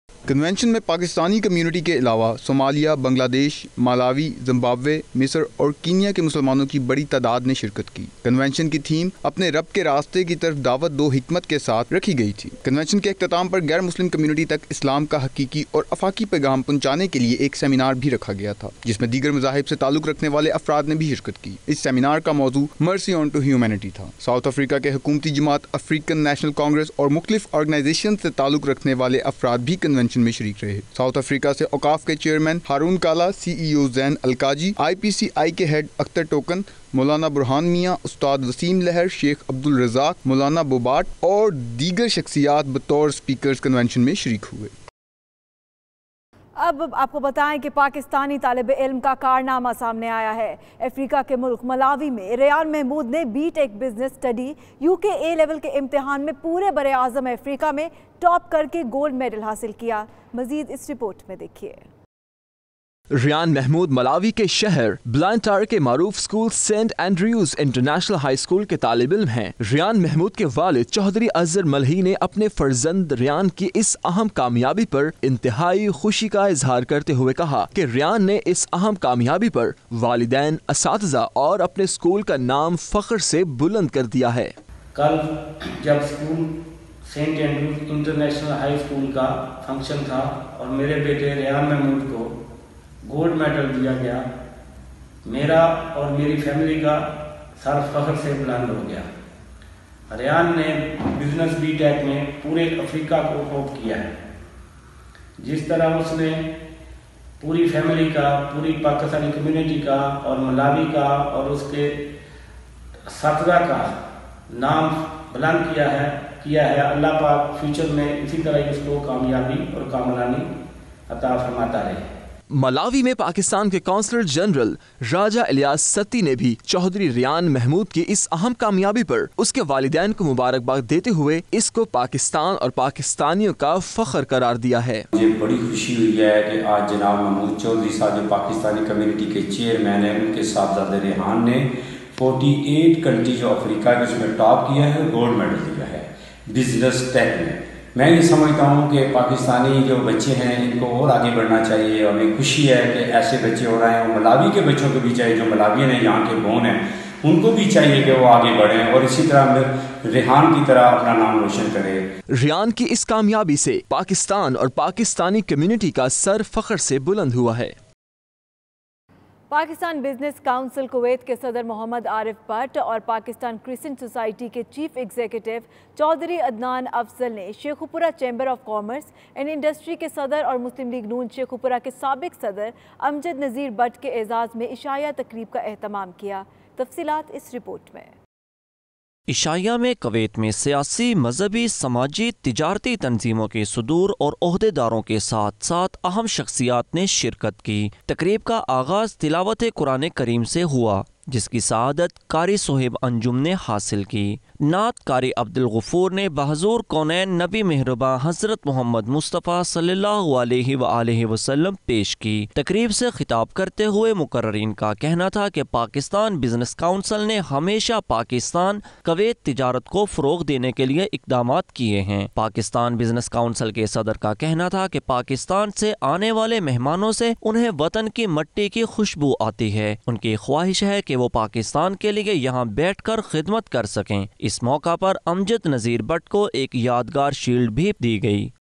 कन्वेंशन में पाकिस्तानी कम्युनिटी के अलावा सोमालिया, बांग्लादेश, मालावी, जिम्बाब्वे, मिस्र और कीनिया के मुसलमानों की बड़ी तादाद ने शिरकत की। कन्वेंशन की थीम अपने रब के रास्ते की तरफ दावत दो हिकमत के साथ रखी गई थी। कन्वेंशन के अख्ताम पर गैर मुस्लिम कम्युनिटी तक इस्लाम का हकीकी और अफाकी पैगाम पहुँचाने के लिए एक सेमिनार भी रखा गया था, जिसमें दीगर मज़ाहिब से ताल्लुक़ रखने वाले अफराद ने भी शिरकत की। इस सेमिनार का मौजू मर्सी ऑन टू ह्यूमैनिटी था। साउथ अफ्रीका के हुकूमती जमात अफ्रीकन नेशनल कांग्रेस और मुख्तलिफ ऑर्गेनाइजेशन से ताल्लुक़ रखने वाले अफराद भी कन्वेंशन में शरीक रहे। साउथ अफ्रीका से औकाफ के चेयरमैन हारून काला, CEO जैन अलकाजी, IPCI के हेड अख्तर टोकन, मौलाना बुरहान मियाँ, उस्ताद वसीम लहर, शेख अब्दुल रज़ाक, मौलाना बोबाट और दीगर शख्सियात बतौर स्पीकर्स कन्वेंशन में शरीक हुए। अब आपको बताएं कि पाकिस्तानी तालिब इल्म का कारनामा सामने आया है। अफ्रीका के मुल्क मलावी में रेयान महमूद ने BTech business study UK A level के इम्तिहान में पूरे बरे आज़म अफ्रीका में टॉप करके गोल्ड मेडल हासिल किया। मजीद इस रिपोर्ट में देखिए। रेयान महमूद मलावी के शहर ब्लांटायर के मारूफ school Saint Andrews international high School के तालिब इल्म हैं। रेयान महमूद के वालिद चौधरी अजहर मलही ने अपने फर्जंद रेयान की इस अहम कामयाबी पर इंतहाई खुशी का इजहार करते हुए कहा कि रेयान ने इस अहम कामयाबी पर वालिदैन, असातिज़ा और अपने स्कूल का नाम फख्र से बुलंद कर दिया है। कल जब school Saint Andrews international high school का फंक्शन था और मेरे बेटे रेयान महमूद को गोल्ड मेडल दिया गया, मेरा और मेरी फैमिली का सर फख्र से बुलंद हो गया। रेयान ने बिजनेस BTech में पूरे अफ्रीका को टॉप किया है। जिस तरह उसने पूरी फैमिली का, पूरी पाकिस्तानी कम्युनिटी का और मलावी का और उसके साथरा का नाम बुलंद किया है, अल्लाह पाक फ्यूचर में इसी तरह उसको कामयाबी और कामरानी अता फरमाता रहे। मलावी में पाकिस्तान के कौंसलर जनरल राजा इलियास सत्ती ने भी चौधरी रेयान महमूद की इस अहम कामयाबी पर उसके वालिदैन को मुबारकबाद देते हुए इसको पाकिस्तान और पाकिस्तानियों का फख्र करार दिया है। मुझे बड़ी खुशी हुई है कि आज जनाब महमूद चौधरी साहब जो पाकिस्तानी कम्युनिटी के चेयरमैन हैं, उनके साहबजादे रेहान ने 48 कंट्रीज ऑफ अफ्रीका के उसमें टॉप किया है, गोल्ड मेडल दिया है बिजनेस टेक में। मैं ये समझता हूँ कि पाकिस्तानी जो बच्चे हैं इनको और आगे बढ़ना चाहिए और हमें खुशी है कि ऐसे बच्चे हो रहे हैं। और मलावी के बच्चों को भी चाहिए, जो मलावियन हैं, यहाँ के बोन हैं, उनको भी चाहिए कि वो आगे बढ़ें और इसी तरह रेहान की तरह अपना नाम रोशन करें। रेयान की इस कामयाबी से पाकिस्तान और पाकिस्तानी कम्युनिटी का सर फख्र से बुलंद हुआ है। पाकिस्तान बिजनेस काउंसिल कुवैत के सदर मोहम्मद आरिफ भट्ट और पाकिस्तान क्रिसेंट सोसाइटी के चीफ एग्जीक्यूटिव चौधरी अदनान अफजल ने Sheikhupura chamber of commerce and industry के सदर और मुस्लिम लीग नून शेखुपुरा के साबिक सदर अमजद नज़ीर भट्ट के एजाज़ में इशाया तकरीब का एहतमाम किया। तफसीलात इस रिपोर्ट में। इशाया में कुवैत में सियासी, मजहबी, समाजी, तिजारती तंजीमों के सदूर और ओहदेदारों के साथ साथ अहम शख्सियात ने शिरकत की। तकरीब का आगाज तिलावत कुरान करीम से हुआ, जिसकी सआदत कारी सोहेब अंजुम ने हासिल की। नात कारी अब्दुल गफूर ने बहजूर कौनैन नबी मेहरबा हजरत मोहम्मद मुस्तफ़ा सल्लल्लाहु अलैहि वसल्लम पेश की। तकरीब से खिताब करते हुए मुकर्ररीन का कहना था कि पाकिस्तान बिजनेस काउंसिल ने हमेशा पाकिस्तान कुवैत तिजारत को फ़रोग देने के लिए इक़दामात किए हैं। पाकिस्तान बिजनेस काउंसिल के सदर का कहना था कि पाकिस्तान से आने वाले मेहमानों से उन्हें वतन की मट्टी की खुशबू आती है। उनकी ख्वाहिश है कि वो पाकिस्तान के लिए यहाँ बैठकर खिदमत कर सकें। इस मौका पर अमजद नज़ीर भट्ट को एक यादगार शील्ड भी दी गई।